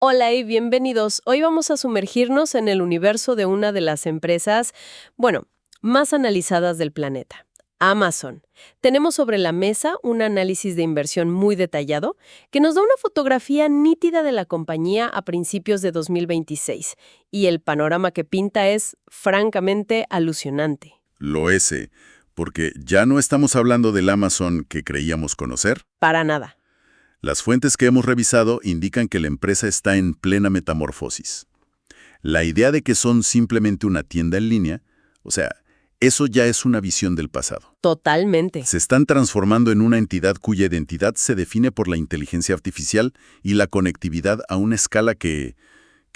Hola y bienvenidos. Hoy vamos a sumergirnos en el universo de una de las empresas, bueno, más analizadas del planeta, Amazon. Tenemos sobre la mesa un análisis de inversión muy detallado que nos da una fotografía nítida de la compañía a principios de 2026 y el panorama que pinta es francamente alucinante. Lo es, porque ya no estamos hablando del Amazon que creíamos conocer. Para nada. Las fuentes que hemos revisado indican que la empresa está en plena metamorfosis. La idea de que son simplemente una tienda en línea, o sea, eso ya es una visión del pasado. Totalmente. Se están transformando en una entidad cuya identidad se define por la inteligencia artificial y la conectividad a una escala que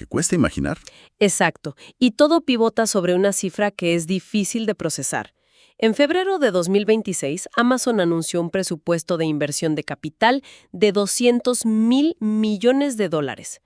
cuesta imaginar. Exacto. Y todo pivota sobre una cifra que es difícil de procesar. En febrero de 2026, Amazon anunció un presupuesto de inversión de capital de $200,000 millones.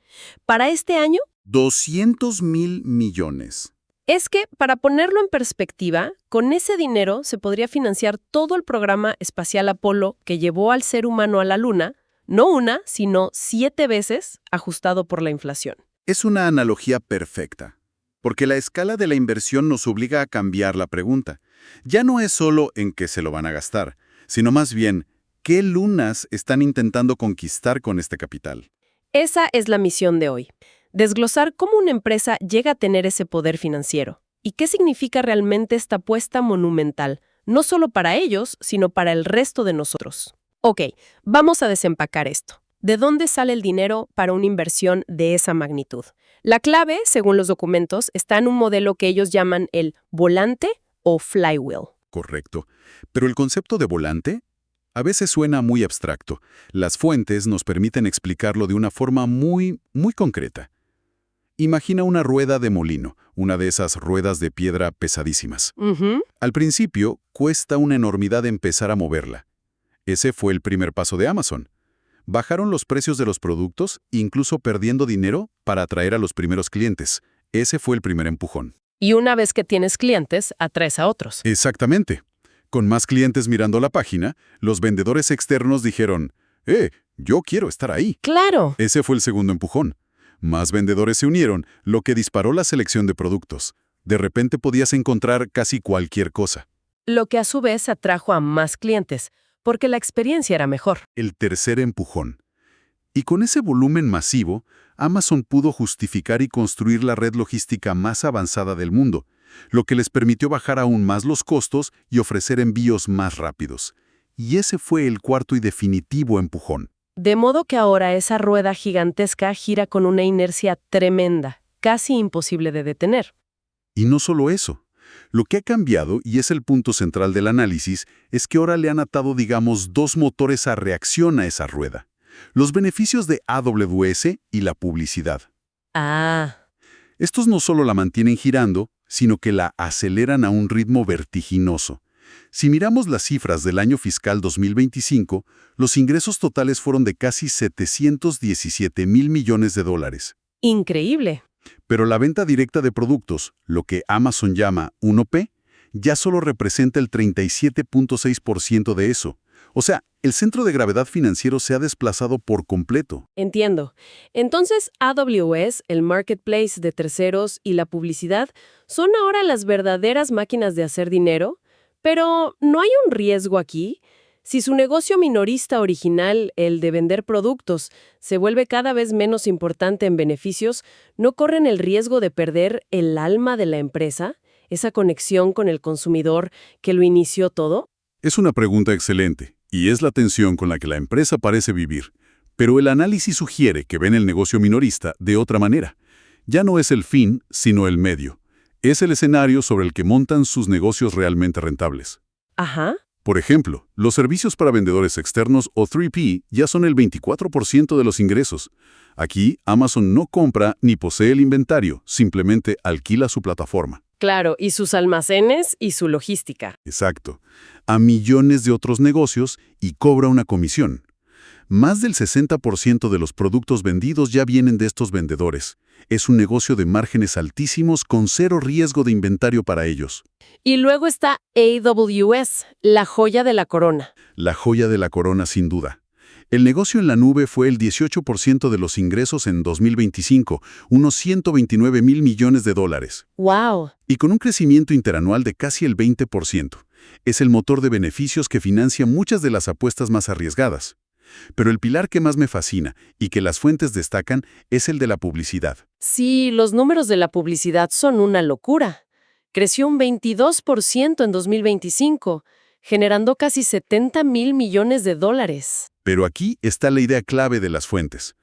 Para este año, 200,000 millones. es que, para ponerlo en perspectiva, con ese dinero se podría financiar todo el programa espacial Apolo que llevó al ser humano a la Luna, no una, sino 7 veces ajustado por la inflación. Es una analogía perfecta, porque la escala de la inversión nos obliga a cambiar la pregunta. Ya no es solo en qué se lo van a gastar, sino más bien, ¿qué lunas están intentando conquistar con este capital? Esa es la misión de hoy. Desglosar cómo una empresa llega a tener ese poder financiero y qué significa realmente esta apuesta monumental, no solo para ellos, sino para el resto de nosotros. Ok, vamos a desempacar esto. ¿De dónde sale el dinero para una inversión de esa magnitud? La clave, según los documentos, está en un modelo que ellos llaman el volante o flywheel. Correcto. Pero el concepto de volante a veces suena muy abstracto. Las fuentes nos permiten explicarlo de una forma muy concreta. Imagina una rueda de molino, una de esas ruedas de piedra pesadísimas. Al principio, cuesta una enormidad empezar a moverla. Ese fue el primer paso de Amazon. Bajaron los precios de los productos, incluso perdiendo dinero para atraer a los primeros clientes. Ese fue el primer empujón. Y una vez que tienes clientes, atraes a otros. Exactamente. Con más clientes mirando la página, los vendedores externos dijeron, yo quiero estar ahí. ¡Claro! Ese fue el segundo empujón. Más vendedores se unieron, lo que disparó la selección de productos. De repente podías encontrar casi cualquier cosa. Lo que a su vez atrajo a más clientes, porque la experiencia era mejor. El tercer empujón. Y con ese volumen masivo, Amazon pudo justificar y construir la red logística más avanzada del mundo, lo que les permitió bajar aún más los costos y ofrecer envíos más rápidos. Y ese fue el cuarto y definitivo empujón. De modo que ahora esa rueda gigantesca gira con una inercia tremenda, casi imposible de detener. Y no solo eso. Lo que ha cambiado, y es el punto central del análisis, es que ahora le han atado, digamos, dos motores a reacción a esa rueda. Los beneficios de AWS y la publicidad. Ah, Estos no solo la mantienen girando, sino que la aceleran a un ritmo vertiginoso. Si miramos las cifras del año fiscal 2025, los ingresos totales fueron de casi $717,000 millones. increíble. Pero la venta directa de productos, lo que Amazon llama 1P, ya solo representa el 37.6% de eso. O sea, el centro de gravedad financiero se ha desplazado por completo. Entiendo. Entonces, AWS, el marketplace de terceros y la publicidad son ahora las verdaderas máquinas de hacer dinero. Pero, ¿no hay un riesgo aquí? Si su negocio minorista original, el de vender productos, se vuelve cada vez menos importante en beneficios, ¿no corren el riesgo de perder el alma de la empresa? ¿Esa conexión con el consumidor que lo inició todo? Es una pregunta excelente, y es la tensión con la que la empresa parece vivir. Pero el análisis sugiere que ven el negocio minorista de otra manera. Ya no es el fin, sino el medio. Es el escenario sobre el que montan sus negocios realmente rentables. Ajá. Por ejemplo, los servicios para vendedores externos o 3P ya son el 24% de los ingresos. Aquí, Amazon no compra ni posee el inventario, simplemente alquila su plataforma. Claro, y sus almacenes y su logística. Exacto. A millones de otros negocios y cobra una comisión. Más del 60% de los productos vendidos ya vienen de estos vendedores. Es un negocio de márgenes altísimos con cero riesgo de inventario para ellos. Y luego está AWS, la joya de la corona. La joya de la corona sin duda. El negocio en la nube fue el 18% de los ingresos en 2025, unos 129.000 millones de dólares. ¡Wow! Y con un crecimiento interanual de casi el 20%. Es el motor de beneficios que financia muchas de las apuestas más arriesgadas. Pero el pilar que más me fascina y que las fuentes destacan es el de la publicidad. Sí, los números de la publicidad son una locura. Creció un 22% en 2025, generando casi 70.000 millones de dólares. Pero aquí está la idea clave de las fuentes.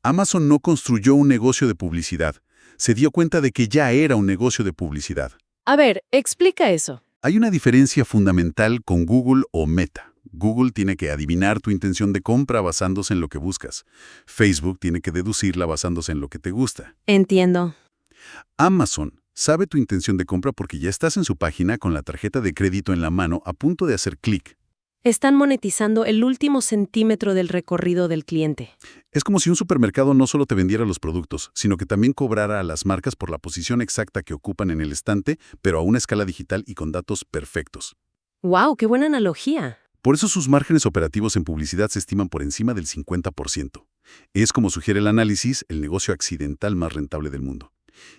Amazon no construyó un negocio de publicidad. Se dio cuenta de que ya era un negocio de publicidad. A ver, explica eso. Hay una diferencia fundamental con Google o Meta. Google tiene que adivinar tu intención de compra basándose en lo que buscas. Facebook tiene que deducirla basándose en lo que te gusta. Entiendo. Amazon sabe tu intención de compra porque ya estás en su página con la tarjeta de crédito en la mano a punto de hacer clic. Están monetizando el último centímetro del recorrido del cliente. Es como si un supermercado no solo te vendiera los productos, sino que también cobrara a las marcas por la posición exacta que ocupan en el estante, pero a una escala digital y con datos perfectos. ¡Wow! ¡Qué buena analogía! Por eso sus márgenes operativos en publicidad se estiman por encima del 50%. Es, como sugiere el análisis, el negocio accidental más rentable del mundo.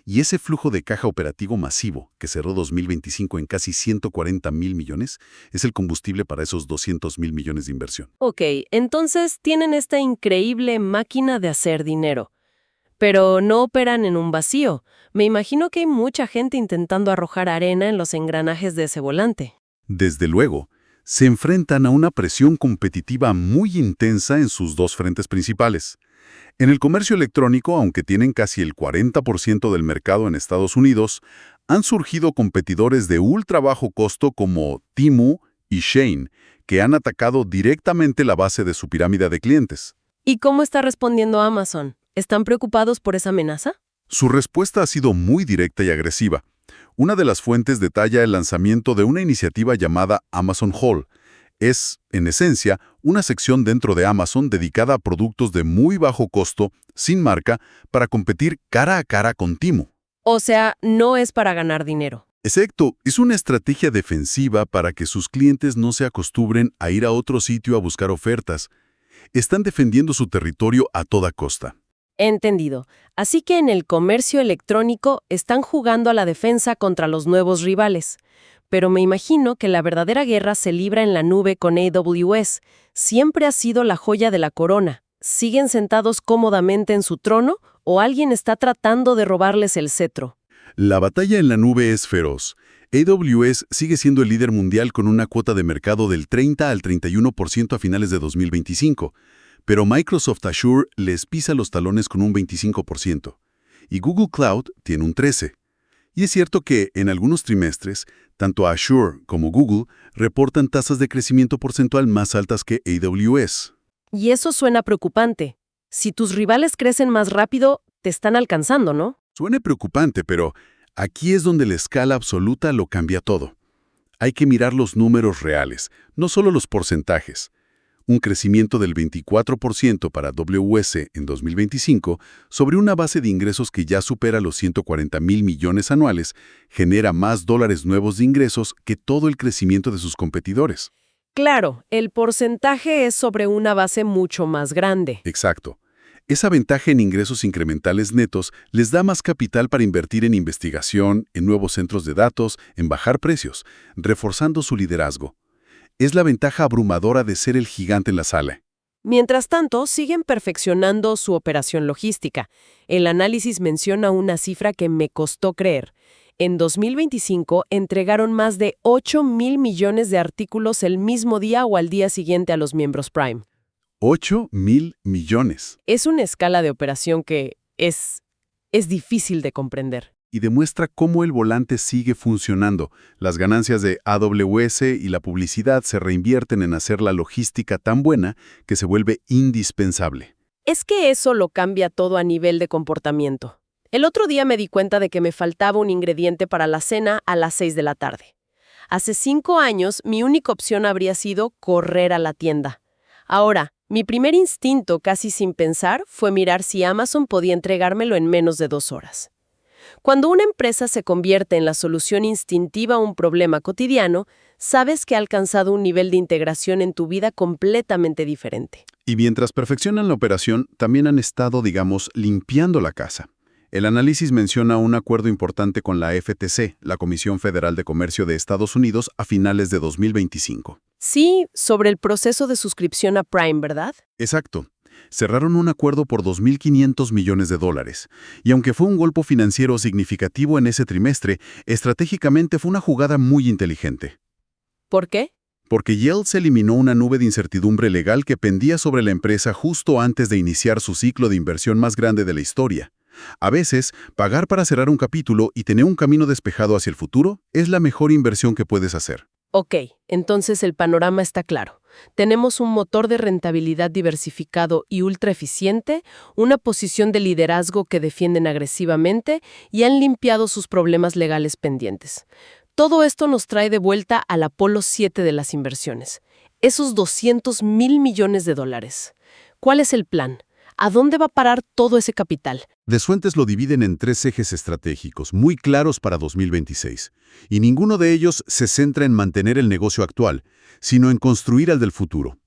Y ese flujo de caja operativo masivo, que cerró 2025 en casi 140.000 millones, es el combustible para esos 200.000 millones de inversión. Ok, entonces tienen esta increíble máquina de hacer dinero. Pero no operan en un vacío. Me imagino que hay mucha gente intentando arrojar arena en los engranajes de ese volante. Desde luego, se enfrentan a una presión competitiva muy intensa en sus dos frentes principales. En el comercio electrónico, aunque tienen casi el 40% del mercado en Estados Unidos, han surgido competidores de ultra bajo costo como Temu y Shein, que han atacado directamente la base de su pirámide de clientes. ¿Y cómo está respondiendo Amazon? ¿Están preocupados por esa amenaza? Su respuesta ha sido muy directa y agresiva. Una de las fuentes detalla el lanzamiento de una iniciativa llamada Amazon Hall. Es, en esencia, una sección dentro de Amazon dedicada a productos de muy bajo costo, sin marca, para competir cara a cara con Temu. O sea, no es para ganar dinero. Exacto, es una estrategia defensiva para que sus clientes no se acostumbren a ir a otro sitio a buscar ofertas. Están defendiendo su territorio a toda costa. Entendido. Así que en el comercio electrónico están jugando a la defensa contra los nuevos rivales. Pero me imagino que la verdadera guerra se libra en la nube con AWS. Siempre ha sido la joya de la corona. ¿Siguen sentados cómodamente en su trono o alguien está tratando de robarles el cetro? La batalla en la nube es feroz. AWS sigue siendo el líder mundial con una cuota de mercado del 30 al 31% a finales de 2025. Pero Microsoft Azure les pisa los talones con un 25%, y Google Cloud tiene un 13%. Y es cierto que, en algunos trimestres, tanto Azure como Google reportan tasas de crecimiento porcentual más altas que AWS. Y eso suena preocupante. Si tus rivales crecen más rápido, te están alcanzando, ¿no? Suena preocupante, pero aquí es donde la escala absoluta lo cambia todo. Hay que mirar los números reales, no solo los porcentajes. Un crecimiento del 24% para AWS en 2025 sobre una base de ingresos que ya supera los 140.000 millones anuales, genera más dólares nuevos de ingresos que todo el crecimiento de sus competidores. Claro, el porcentaje es sobre una base mucho más grande. Exacto. Esa ventaja en ingresos incrementales netos les da más capital para invertir en investigación, en nuevos centros de datos, en bajar precios, reforzando su liderazgo. Es la ventaja abrumadora de ser el gigante en la sala. Mientras tanto, siguen perfeccionando su operación logística. El análisis menciona una cifra que me costó creer. En 2025 entregaron más de 8.000 millones de artículos el mismo día o al día siguiente a los miembros Prime. 8.000 millones. Es una escala de operación que es difícil de comprender. Y demuestra cómo el volante sigue funcionando. Las ganancias de AWS y la publicidad se reinvierten en hacer la logística tan buena que se vuelve indispensable. Es que eso lo cambia todo a nivel de comportamiento. El otro día me di cuenta de que me faltaba un ingrediente para la cena a las 6 de la tarde. Hace 5 años, mi única opción habría sido correr a la tienda. Ahora, mi primer instinto, casi sin pensar, fue mirar si Amazon podía entregármelo en menos de 2 horas. Cuando una empresa se convierte en la solución instintiva a un problema cotidiano, sabes que ha alcanzado un nivel de integración en tu vida completamente diferente. Y mientras perfeccionan la operación, también han estado, digamos, limpiando la casa. El análisis menciona un acuerdo importante con la FTC, la Comisión Federal de Comercio de Estados Unidos, a finales de 2025. Sí, sobre el proceso de suscripción a Prime, ¿verdad? Exacto. Cerraron un acuerdo por $2.500 millones. Y aunque fue un golpe financiero significativo en ese trimestre, estratégicamente fue una jugada muy inteligente. ¿Por qué? Porque Yale se eliminó una nube de incertidumbre legal que pendía sobre la empresa justo antes de iniciar su ciclo de inversión más grande de la historia. A veces, pagar para cerrar un capítulo y tener un camino despejado hacia el futuro es la mejor inversión que puedes hacer. Ok, entonces el panorama está claro. Tenemos un motor de rentabilidad diversificado y ultra eficiente, una posición de liderazgo que defienden agresivamente y han limpiado sus problemas legales pendientes. Todo esto nos trae de vuelta al Apolo 7 de las inversiones, esos $200.000 millones. ¿Cuál es el plan? ¿A dónde va a parar todo ese capital? Desfuentes lo dividen en 3 ejes estratégicos muy claros para 2026, y ninguno de ellos se centra en mantener el negocio actual, sino en construir el del futuro.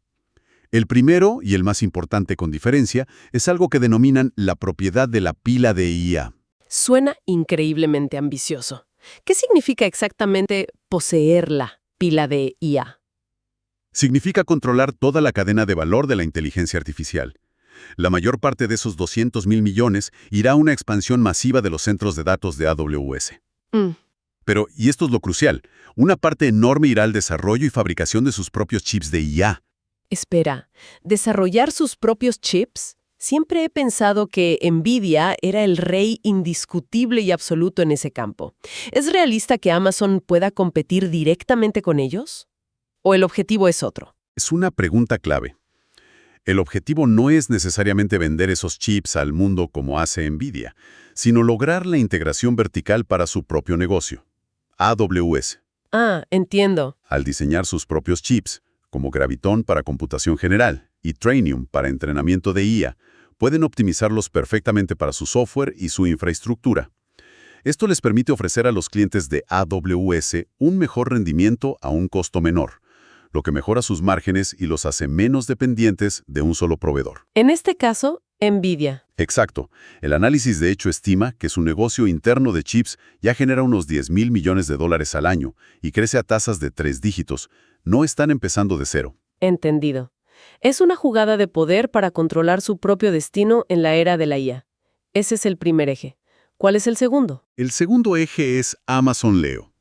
El primero, y el más importante con diferencia, es algo que denominan la propiedad de la pila de IA. Suena increíblemente ambicioso. ¿Qué significa exactamente poseer la pila de IA? Significa controlar toda la cadena de valor de la inteligencia artificial. La mayor parte de esos $200.000 millones irá a una expansión masiva de los centros de datos de AWS. Pero, y esto es lo crucial, una parte enorme irá al desarrollo y fabricación de sus propios chips de IA. Espera, ¿desarrollar sus propios chips? Siempre he pensado que Nvidia era el rey indiscutible y absoluto en ese campo. ¿Es realista que Amazon pueda competir directamente con ellos? ¿O el objetivo es otro? Es una pregunta clave. El objetivo no es necesariamente vender esos chips al mundo como hace Nvidia, sino lograr la integración vertical para su propio negocio. AWS. Ah, entiendo. Al diseñar sus propios chips, como Graviton para computación general y Trainium para entrenamiento de IA, pueden optimizarlos perfectamente para su software y su infraestructura. Esto les permite ofrecer a los clientes de AWS un mejor rendimiento a un costo menor, lo que mejora sus márgenes y los hace menos dependientes de un solo proveedor. En este caso, Nvidia. Exacto. El análisis de hecho estima que su negocio interno de chips ya genera unos $10.000 millones al año y crece a tasas de 3 dígitos. No están empezando de cero. Entendido. Es una jugada de poder para controlar su propio destino en la era de la IA. Ese es el primer eje. ¿Cuál es el segundo? El segundo eje es Amazon Leo.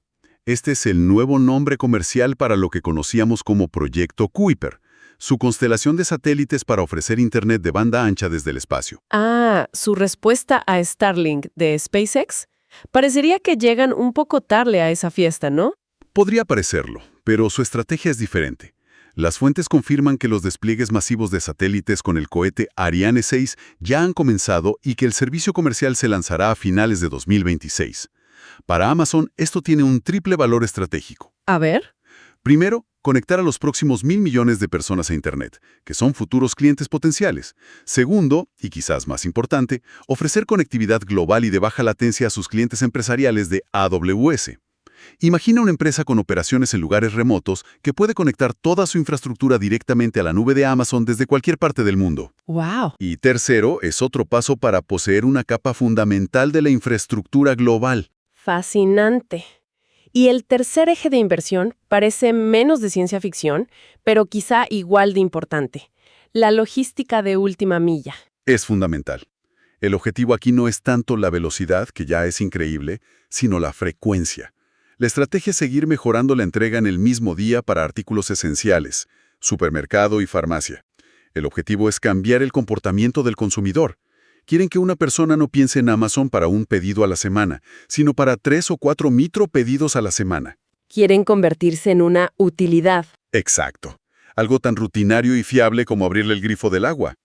Este es el nuevo nombre comercial para lo que conocíamos como Proyecto Kuiper, su constelación de satélites para ofrecer Internet de banda ancha desde el espacio. Ah, su respuesta a Starlink de SpaceX. Parecería que llegan un poco tarde a esa fiesta, ¿no? Podría parecerlo, pero su estrategia es diferente. Las fuentes confirman que los despliegues masivos de satélites con el cohete Ariane 6 ya han comenzado y que el servicio comercial se lanzará a finales de 2026. Para Amazon, esto tiene un triple valor estratégico. A ver. Primero, conectar a los próximos 1.000 millones de personas a Internet, que son futuros clientes potenciales. Segundo, y quizás más importante, ofrecer conectividad global y de baja latencia a sus clientes empresariales de AWS. Imagina una empresa con operaciones en lugares remotos que puede conectar toda su infraestructura directamente a la nube de Amazon desde cualquier parte del mundo. ¡Wow! Y tercero, es otro paso para poseer una capa fundamental de la infraestructura global. Fascinante. Y el tercer eje de inversión parece menos de ciencia ficción, pero quizá igual de importante. La logística de última milla. Es fundamental. El objetivo aquí no es tanto la velocidad, que ya es increíble, sino la frecuencia. La estrategia es seguir mejorando la entrega en el mismo día para artículos esenciales, supermercado y farmacia. El objetivo es cambiar el comportamiento del consumidor. Quieren que una persona no piense en Amazon para un pedido a la semana, sino para 3 o 4 micropedidos a la semana. Quieren convertirse en una utilidad. Exacto. Algo tan rutinario y fiable como abrirle el grifo del agua.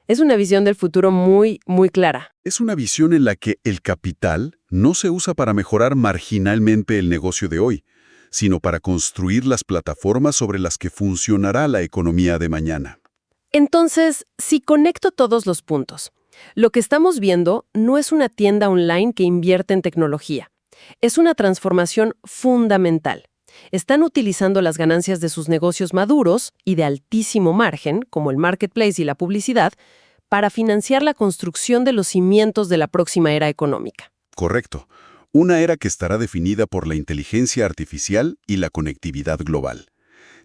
Es una visión del futuro muy, muy clara. Es una visión en la que el capital no se usa para mejorar marginalmente el negocio de hoy, sino para construir las plataformas sobre las que funcionará la economía de mañana. Entonces, si conecto todos los puntos, lo que estamos viendo no es una tienda online que invierte en tecnología. Es una transformación fundamental. Están utilizando las ganancias de sus negocios maduros y de altísimo margen, como el marketplace y la publicidad, para financiar la construcción de los cimientos de la próxima era económica. Correcto. Una era que estará definida por la inteligencia artificial y la conectividad global.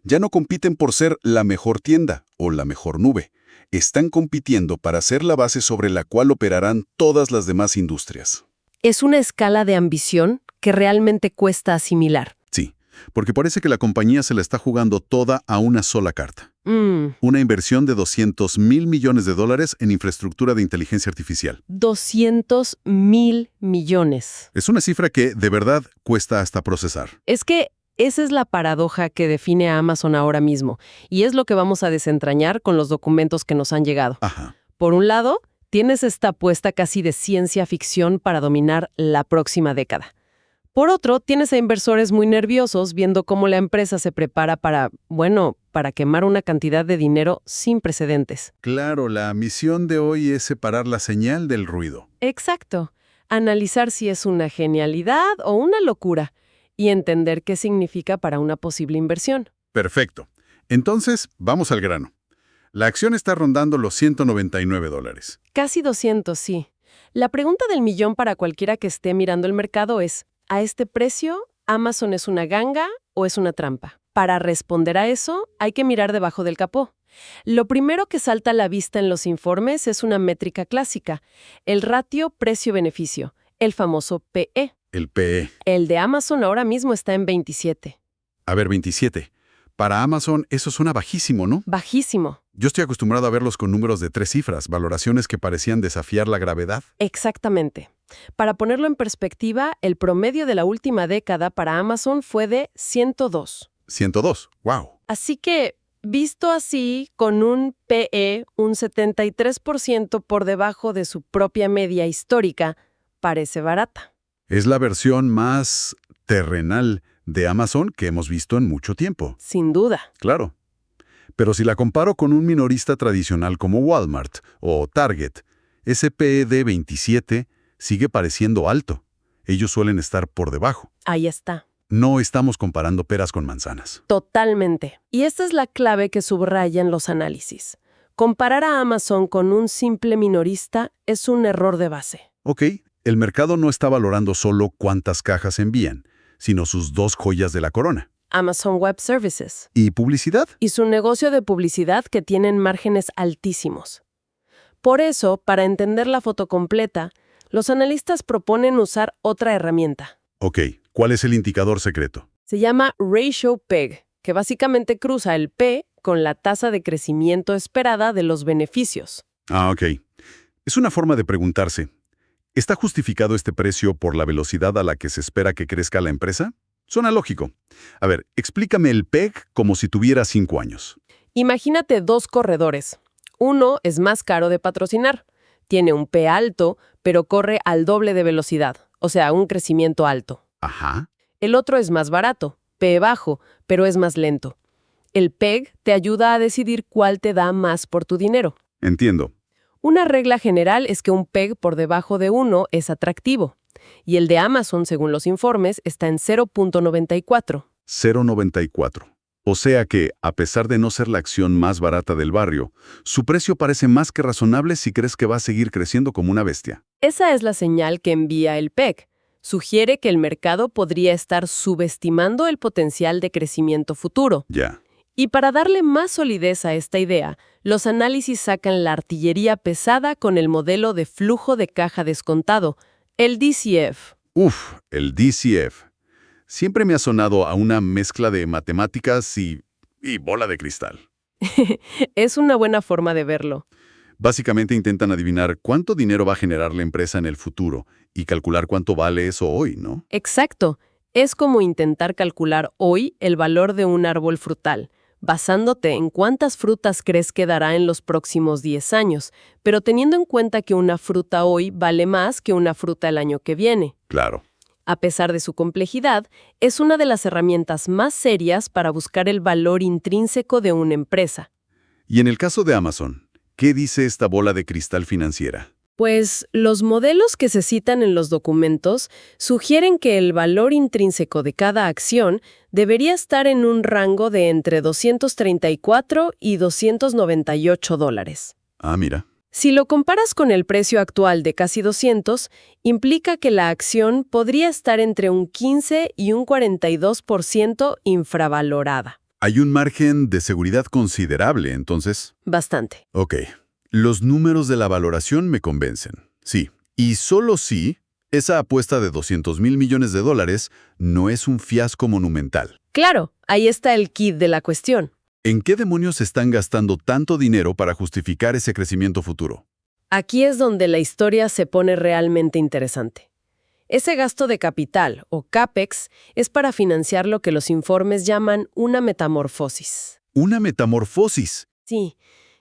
Ya no compiten por ser la mejor tienda o la mejor nube. Están compitiendo para ser la base sobre la cual operarán todas las demás industrias. Es una escala de ambición que realmente cuesta asimilar. Sí, porque parece que la compañía se la está jugando toda a una sola carta. Una inversión de $200 mil millones en infraestructura de inteligencia artificial. 200.000 millones. Es una cifra que, de verdad, cuesta hasta procesar. Es que esa es la paradoja que define a Amazon ahora mismo, y es lo que vamos a desentrañar con los documentos que nos han llegado. Ajá. Por un lado, tienes esta apuesta casi de ciencia ficción para dominar la próxima década. Por otro, tienes a inversores muy nerviosos viendo cómo la empresa se prepara para quemar una cantidad de dinero sin precedentes. Claro, la misión de hoy es separar la señal del ruido. Exacto. Analizar si es una genialidad o una locura y entender qué significa para una posible inversión. Perfecto. Entonces, vamos al grano. La acción está rondando los $199. Casi 200, sí. La pregunta del millón para cualquiera que esté mirando el mercado es, ¿a este precio, Amazon es una ganga o es una trampa? Para responder a eso, hay que mirar debajo del capó. Lo primero que salta a la vista en los informes es una métrica clásica, el ratio precio-beneficio, el famoso PE. El PE. El de Amazon ahora mismo está en 27. A ver, 27. Para Amazon eso suena bajísimo, ¿no? Bajísimo. Yo estoy acostumbrado a verlos con números de 3 cifras, valoraciones que parecían desafiar la gravedad. Exactamente. Para ponerlo en perspectiva, el promedio de la última década para Amazon fue de 102. 102, wow. Así que, visto así, con un PE un 73% por debajo de su propia media histórica, parece barata. Es la versión más terrenal de Amazon que hemos visto en mucho tiempo. Sin duda. Claro. Pero si la comparo con un minorista tradicional como Walmart o Target, ese PE de 27 sigue pareciendo alto. Ellos suelen estar por debajo. Ahí está. No estamos comparando peras con manzanas. Totalmente. Y esta es la clave que subrayan los análisis. Comparar a Amazon con un simple minorista es un error de base. Ok, el mercado no está valorando solo cuántas cajas envían, sino sus dos joyas de la corona. Amazon Web Services. ¿Y publicidad? Y su negocio de publicidad que tienen márgenes altísimos. Por eso, para entender la foto completa, los analistas proponen usar otra herramienta. Ok, ¿cuál es el indicador secreto? Se llama Ratio PEG, que básicamente cruza el P con la tasa de crecimiento esperada de los beneficios. Ah, ok. Es una forma de preguntarse, ¿está justificado este precio por la velocidad a la que se espera que crezca la empresa? Suena lógico. A ver, explícame el PEG como si tuviera 5 años. Imagínate dos corredores. Uno es más caro de patrocinar. Tiene un P alto, pero corre al doble de velocidad, o sea, un crecimiento alto. Ajá. El otro es más barato, P bajo, pero es más lento. El PEG te ayuda a decidir cuál te da más por tu dinero. Entiendo. Una regla general es que un PEG por debajo de 1 es atractivo, y el de Amazon, según los informes, está en 0.94. 0.94. O sea que, a pesar de no ser la acción más barata del barrio, su precio parece más que razonable si crees que va a seguir creciendo como una bestia. Esa es la señal que envía el PEG. Sugiere que el mercado podría estar subestimando el potencial de crecimiento futuro. Ya. Y para darle más solidez a esta idea, los análisis sacan la artillería pesada con el modelo de flujo de caja descontado, el DCF. El DCF. Siempre me ha sonado a una mezcla de matemáticas y bola de cristal. Es una buena forma de verlo. Básicamente intentan adivinar cuánto dinero va a generar la empresa en el futuro y calcular cuánto vale eso hoy, ¿no? Exacto. Es como intentar calcular hoy el valor de un árbol frutal, basándote en cuántas frutas crees que dará en los próximos 10 años, pero teniendo en cuenta que una fruta hoy vale más que una fruta el año que viene. Claro. A pesar de su complejidad, es una de las herramientas más serias para buscar el valor intrínseco de una empresa. Y en el caso de Amazon, ¿qué dice esta bola de cristal financiera? Pues los modelos que se citan en los documentos sugieren que el valor intrínseco de cada acción debería estar en un rango de entre 234 y 298 dólares. Ah, mira. Si lo comparas con el precio actual de casi 200, implica que la acción podría estar entre un 15 y un 42% infravalorada. Hay un margen de seguridad considerable, entonces. Bastante. Ok. Los números de la valoración me convencen. Sí. Y solo si esa apuesta de 200,000 millones de dólares no es un fiasco monumental. Claro, ahí está el kit de la cuestión. ¿En qué demonios están gastando tanto dinero para justificar ese crecimiento futuro? Aquí es donde la historia se pone realmente interesante. Ese gasto de capital, o CAPEX, es para financiar lo que los informes llaman una metamorfosis. ¿Una metamorfosis? Sí,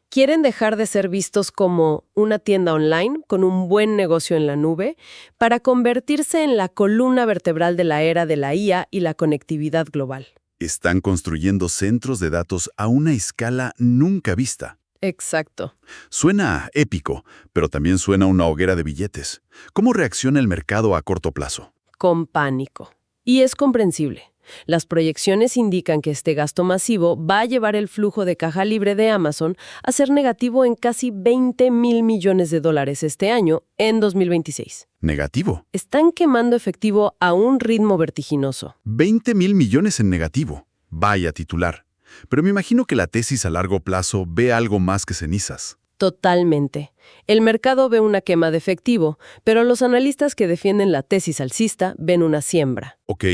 quieren dejar de ser vistos como una tienda online con un buen negocio en la nube para convertirse en la columna vertebral de la era de la IA y la conectividad global. Están construyendo centros de datos a una escala nunca vista. Exacto. Suena épico, pero también suena a una hoguera de billetes. ¿Cómo reacciona el mercado a corto plazo? Con pánico. Y es comprensible. Las proyecciones indican que este gasto masivo va a llevar el flujo de caja libre de Amazon a ser negativo en casi 20,000 millones de dólares este año, en 2026. ¿Negativo? Están quemando efectivo a un ritmo vertiginoso. 20,000 millones en negativo. Vaya titular. Pero me imagino que la tesis a largo plazo ve algo más que cenizas. Totalmente. El mercado ve una quema de efectivo, pero los analistas que defienden la tesis alcista ven una siembra. Ok,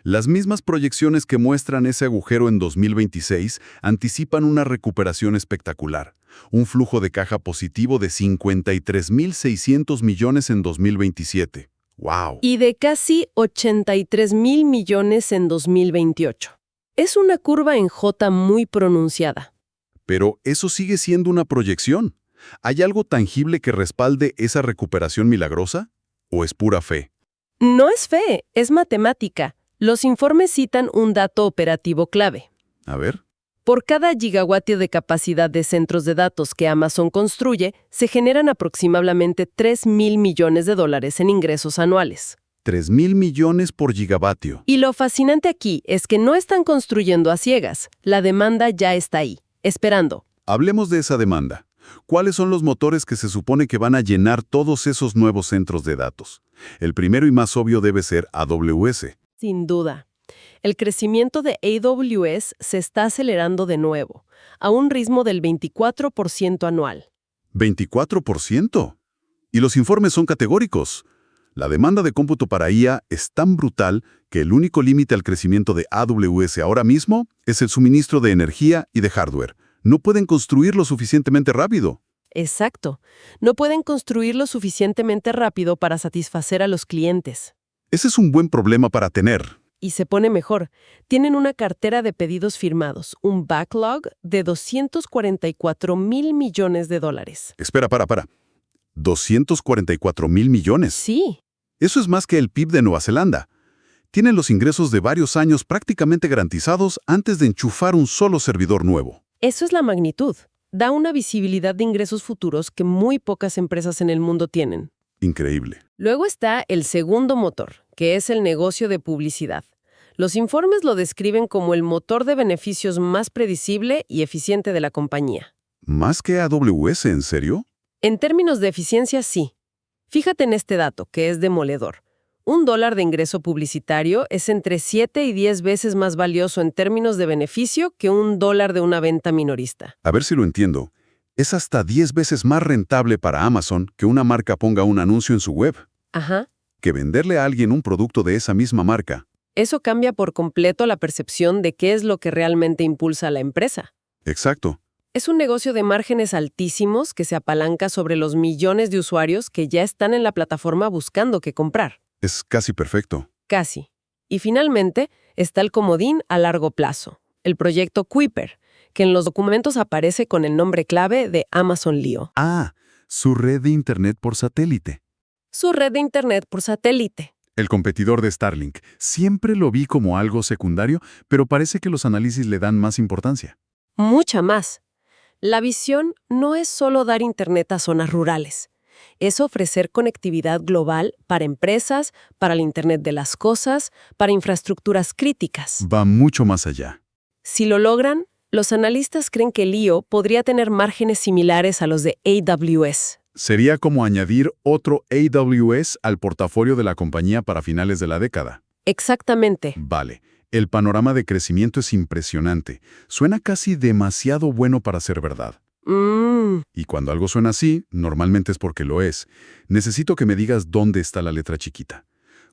las mismas proyecciones que muestran ese agujero en 2026 anticipan una recuperación espectacular. Un flujo de caja positivo de 53,600 millones en 2027. ¡Wow! Y de casi 83,000 millones en 2028. Es una curva en J muy pronunciada. Pero eso sigue siendo una proyección. ¿Hay algo tangible que respalde esa recuperación milagrosa? ¿O es pura fe? No es fe, es matemática. Los informes citan un dato operativo clave. A ver. Por cada gigavatio de capacidad de centros de datos que Amazon construye, se generan aproximadamente 3,000 millones de dólares en ingresos anuales. 3,000 millones por gigavatio. Y lo fascinante aquí es que no están construyendo a ciegas. La demanda ya está ahí, esperando. Hablemos de esa demanda. ¿Cuáles son los motores que se supone que van a llenar todos esos nuevos centros de datos? El primero y más obvio debe ser AWS. Sin duda. El crecimiento de AWS se está acelerando de nuevo, a un ritmo del 24% anual. ¿24%? Y los informes son categóricos. La demanda de cómputo para IA es tan brutal que el único límite al crecimiento de AWS ahora mismo es el suministro de energía y de hardware. No pueden construir lo suficientemente rápido. Exacto. No pueden construir lo suficientemente rápido para satisfacer a los clientes. Ese es un buen problema para tener. Y se pone mejor. Tienen una cartera de pedidos firmados, un backlog de 244,000 millones de dólares. Espera, para. 244,000 millones. Sí. Eso es más que el PIB de Nueva Zelanda. Tienen los ingresos de varios años prácticamente garantizados antes de enchufar un solo servidor nuevo. Eso es la magnitud. Da una visibilidad de ingresos futuros que muy pocas empresas en el mundo tienen. Increíble. Luego está el segundo motor, que es el negocio de publicidad. Los informes lo describen como el motor de beneficios más predecible y eficiente de la compañía. ¿Más que AWS, en serio? En términos de eficiencia, sí. Fíjate en este dato, que es demoledor. $1 de ingreso publicitario es entre 7 y 10 veces más valioso en términos de beneficio que $1 de una venta minorista. A ver si lo entiendo. Es hasta 10 veces más rentable para Amazon que una marca ponga un anuncio en su web, Ajá. que venderle a alguien un producto de esa misma marca. Eso cambia por completo la percepción de qué es lo que realmente impulsa a la empresa. Exacto. Es un negocio de márgenes altísimos que se apalanca sobre los millones de usuarios que ya están en la plataforma buscando qué comprar. Es casi perfecto. Casi. Y finalmente está el comodín a largo plazo, el proyecto Kuiper, que en los documentos aparece con el nombre clave de Amazon Leo. Ah, su red de Internet por satélite. Su red de Internet por satélite. El competidor de Starlink. Siempre lo vi como algo secundario, pero parece que los análisis le dan más importancia. Mucha más. La visión no es solo dar Internet a zonas rurales. es ofrecer conectividad global para empresas, para el Internet de las cosas, para infraestructuras críticas. Va mucho más allá. Si lo logran, los analistas creen que el IO podría tener márgenes similares a los de AWS. Sería como añadir otro AWS al portafolio de la compañía para finales de la década. Exactamente. Vale, el panorama de crecimiento es impresionante. Suena casi demasiado bueno para ser verdad. Y cuando algo suena así, normalmente es porque lo es. Necesito que me digas dónde está la letra chiquita.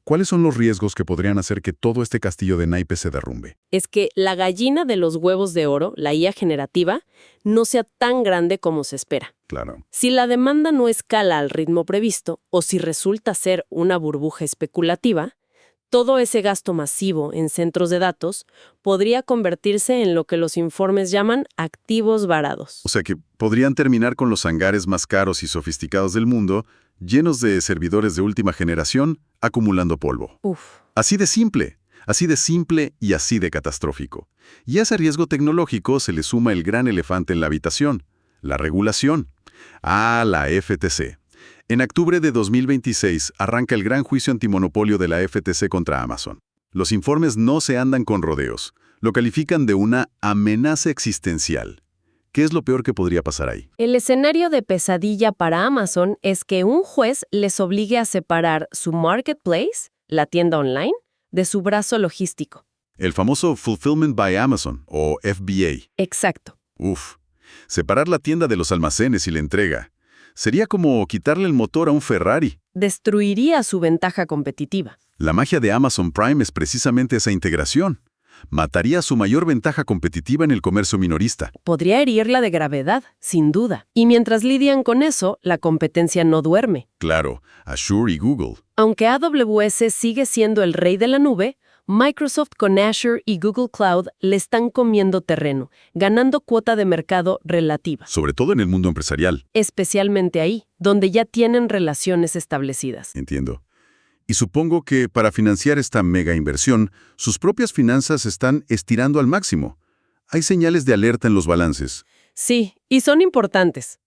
¿Cuáles son los riesgos que podrían hacer que todo este castillo de naipes se derrumbe? Es que la gallina de los huevos de oro, la IA generativa, no sea tan grande como se espera. Claro. Si la demanda no escala al ritmo previsto, o si resulta ser una burbuja especulativa, todo ese gasto masivo en centros de datos podría convertirse en lo que los informes llaman activos varados. O sea que podrían terminar con los hangares más caros y sofisticados del mundo, llenos de servidores de última generación, acumulando polvo. Así de simple y así de catastrófico. Y a ese riesgo tecnológico se le suma el gran elefante en la habitación, la regulación. La FTC. En octubre de 2026 arranca el gran juicio antimonopolio de la FTC contra Amazon. Los informes no se andan con rodeos. Lo califican de una amenaza existencial. ¿Qué es lo peor que podría pasar ahí? El escenario de pesadilla para Amazon es que un juez les obligue a separar su marketplace, la tienda online, de su brazo logístico. El famoso Fulfillment by Amazon, o FBA. Exacto. Separar la tienda de los almacenes y la entrega. Sería como quitarle el motor a un Ferrari. Destruiría su ventaja competitiva. La magia de Amazon Prime es precisamente esa integración. Mataría su mayor ventaja competitiva en el comercio minorista. Podría herirla de gravedad, sin duda. Y mientras lidian con eso, la competencia no duerme. Claro, Azure y Google. Aunque AWS sigue siendo el rey de la nube, Microsoft con Azure y Google Cloud le están comiendo terreno, ganando cuota de mercado relativa. Sobre todo en el mundo empresarial. Especialmente ahí, donde ya tienen relaciones establecidas. Entiendo. Y supongo que para financiar esta mega inversión, sus propias finanzas están estirando al máximo. Hay señales de alerta en los balances. Sí, y son importantes.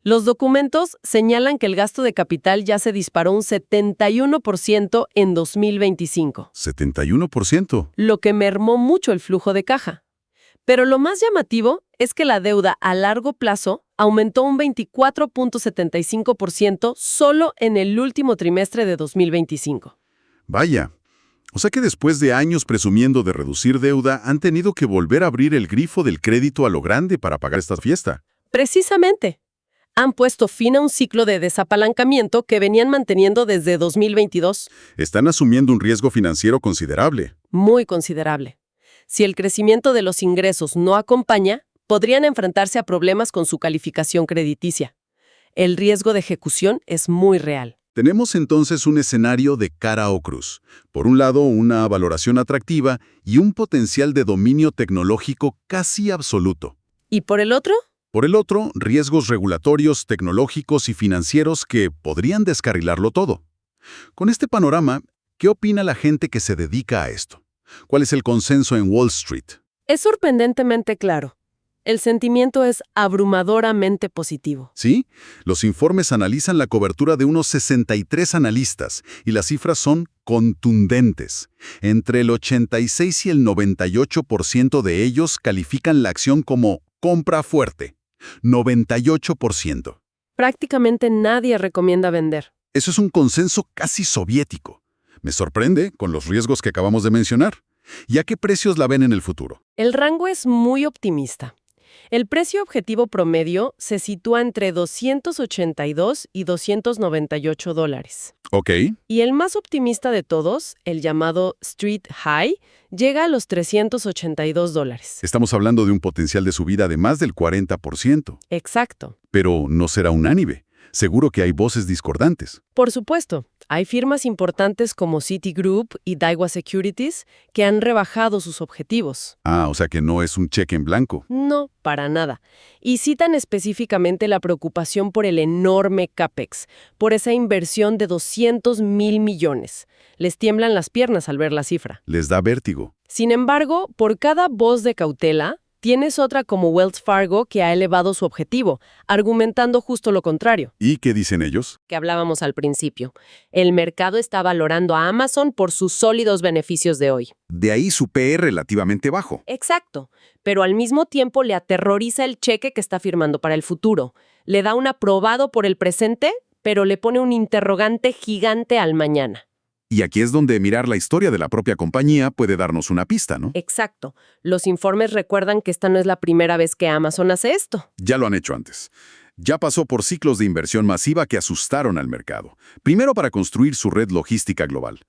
Los documentos señalan que el gasto de capital ya se disparó un 71% en 2025. ¿71%? Lo que mermó mucho el flujo de caja. Pero lo más llamativo es que la deuda a largo plazo aumentó un 24.75% solo en el último trimestre de 2025. Vaya. O sea que después de años presumiendo de reducir deuda, han tenido que volver a abrir el grifo del crédito a lo grande para pagar esta fiesta. Precisamente. Han puesto fin a un ciclo de desapalancamiento que venían manteniendo desde 2022. Están asumiendo un riesgo financiero considerable. Muy considerable. Si el crecimiento de los ingresos no acompaña, podrían enfrentarse a problemas con su calificación crediticia. El riesgo de ejecución es muy real. Tenemos entonces un escenario de cara o cruz. Por un lado, una valoración atractiva y un potencial de dominio tecnológico casi absoluto. ¿Y por el otro? Por el otro, riesgos regulatorios, tecnológicos y financieros que podrían descarrilarlo todo. Con este panorama, ¿qué opina la gente que se dedica a esto? ¿Cuál es el consenso en Wall Street? Es sorprendentemente claro. El sentimiento es abrumadoramente positivo. ¿Sí? Los informes analizan la cobertura de unos 63 analistas y las cifras son contundentes. Entre el 86 y el 98% de ellos califican la acción como compra fuerte. 98%. Prácticamente nadie recomienda vender. Eso es un consenso casi soviético. Me sorprende con los riesgos que acabamos de mencionar. ¿Y a qué precios la ven en el futuro? El rango es muy optimista. El precio objetivo promedio se sitúa entre $282 y $298. Ok. Y el más optimista de todos, el llamado Street High, llega a los $382. Estamos hablando de un potencial de subida de más del 40%. Exacto. Pero no será unánime. Seguro que hay voces discordantes. Por supuesto, hay firmas importantes como Citigroup y Daiwa Securities que han rebajado sus objetivos. O sea que no es un cheque en blanco. No, para nada. Y citan específicamente la preocupación por el enorme CAPEX, por esa inversión de $200 mil millones. Les tiemblan las piernas al ver la cifra. Les da vértigo. Sin embargo, por cada voz de cautela, Tienes otra como Wells Fargo que ha elevado su objetivo, argumentando justo lo contrario, ¿Y qué dicen ellos? que hablábamos al principio. El mercado está valorando a Amazon por sus sólidos beneficios de hoy. De ahí su PE relativamente bajo. Exacto, pero al mismo tiempo le aterroriza el cheque que está firmando para el futuro. Le da un aprobado por el presente, pero le pone un interrogante gigante al mañana. Y aquí es donde mirar la historia de la propia compañía puede darnos una pista, ¿no? Exacto. Los informes recuerdan que esta no es la primera vez que Amazon hace esto. Ya lo han hecho antes. Ya pasó por ciclos de inversión masiva que asustaron al mercado. Primero para construir su red logística global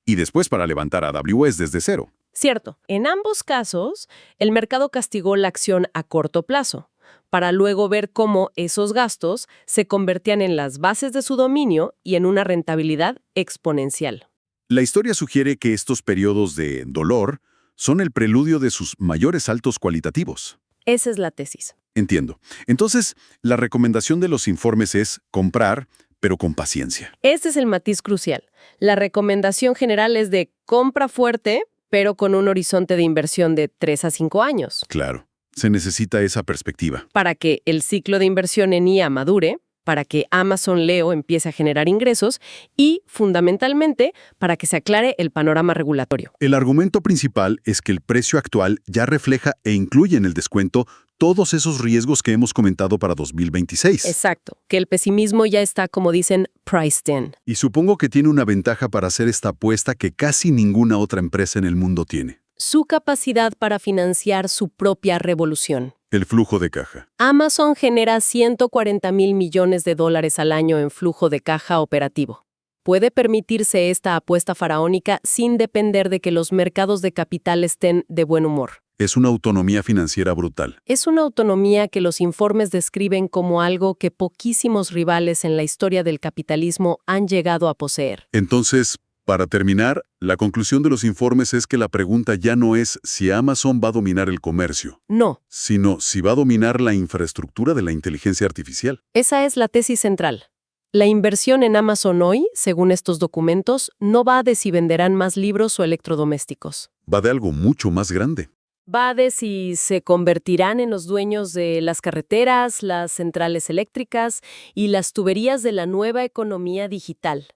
y después para levantar a AWS desde cero. Cierto, en ambos casos, el mercado castigó la acción a corto plazo, para luego ver cómo esos gastos se convertían en las bases de su dominio y en una rentabilidad exponencial. La historia sugiere que estos periodos de dolor son el preludio de sus mayores saltos cualitativos. Esa es la tesis. Entiendo. Entonces, la recomendación de los informes es comprar, pero con paciencia. Este es el matiz crucial. La recomendación general es de compra fuerte, pero con un horizonte de inversión de 3 a 5 años. Claro, se necesita esa perspectiva. Para que el ciclo de inversión en IA madure, para que Amazon Leo empiece a generar ingresos y, fundamentalmente, para que se aclare el panorama regulatorio. El argumento principal es que el precio actual ya refleja e incluye en el descuento todos esos riesgos que hemos comentado para 2026. Exacto, que el pesimismo ya está, como dicen, priced in. Y supongo que tiene una ventaja para hacer esta apuesta que casi ninguna otra empresa en el mundo tiene. Su capacidad para financiar su propia revolución. El flujo de caja. Amazon genera 140,000 millones de dólares al año en flujo de caja operativo. Puede permitirse esta apuesta faraónica sin depender de que los mercados de capital estén de buen humor. Es una autonomía financiera brutal. Es una autonomía que los informes describen como algo que poquísimos rivales en la historia del capitalismo han llegado a poseer. Entonces, para terminar, la conclusión de los informes es que la pregunta ya no es si Amazon va a dominar el comercio, No, sino si va a dominar la infraestructura de la inteligencia artificial. esa es la tesis central. La inversión en Amazon hoy, según estos documentos, no va de si venderán más libros o electrodomésticos. Va de algo mucho más grande. Va de si se convertirán en los dueños de las carreteras, las centrales eléctricas y las tuberías de la nueva economía digital.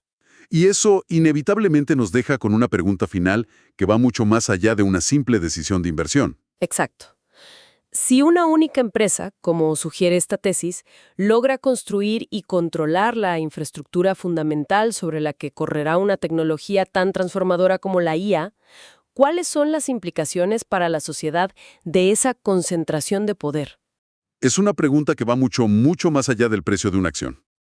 Y eso inevitablemente nos deja con una pregunta final que va mucho más allá de una simple decisión de inversión. Exacto. Si una única empresa, como sugiere esta tesis, logra construir y controlar la infraestructura fundamental sobre la que correrá una tecnología tan transformadora como la IA, ¿cuáles son las implicaciones para la sociedad de esa concentración de poder? Es una pregunta que va mucho más allá del precio de una acción.